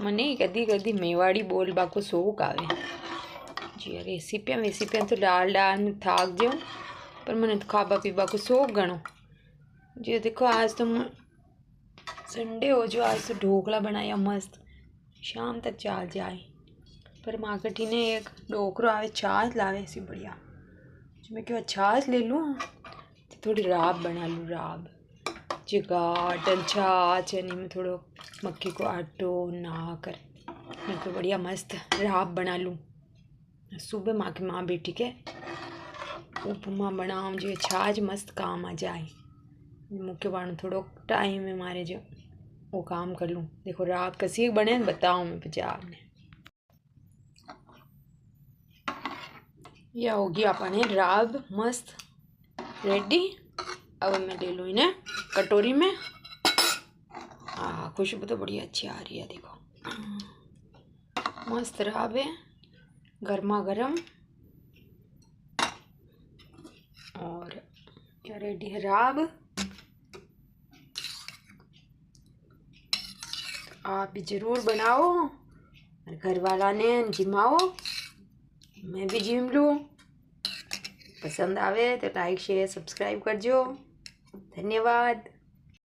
મને કદી કદી મેવાડી બોલવા શોખ આવે जी। रेसिपियाँ तो डाल में थाक जाऊँ, पर मैंने तो खाबा पीबा को शौक गणो जी। देखो आज तो संडे हो जो, आज तो ढोकला बनाया मस्त, शाम तक चाल जाए। पर मार्केट ने एक ढोकरो आवे छाछ लावे ऐसी बढ़िया, जो मैं क्यों छाछ ले लूँ तो थोड़ी राब बना लूँ। राब जी गाटल छाछ यानी मैं थोड़ो मक्की को आटो ना कर मैं तो बढ़िया मस्त राब बना लूँ। सुबह माँ की माँ बेटी के उपमा बनाऊँ जो छाछ मस्त काम आ जाए। मुख्य बाण थोड़ो टाइम है मारे जो वो काम कर लूँ। देखो राब कसी बने बताऊँ मैं पंजाब ने। यह होगी अपने राब मस्त रेडी। अब मैं ले लूँ इन्हें कटोरी में। हाँ खुशबू तो बड़ी अच्छी आ रही है, देखो मस्त राब है गर्मा गर्म। और क्या रेडी है राब। आप भी ज़रूर बनाओ और घर वाला ने जिमाओ, मैं भी जिम लूँ। पसंद आवे तो लाइक शेयर सब्सक्राइब कर जो। धन्यवाद।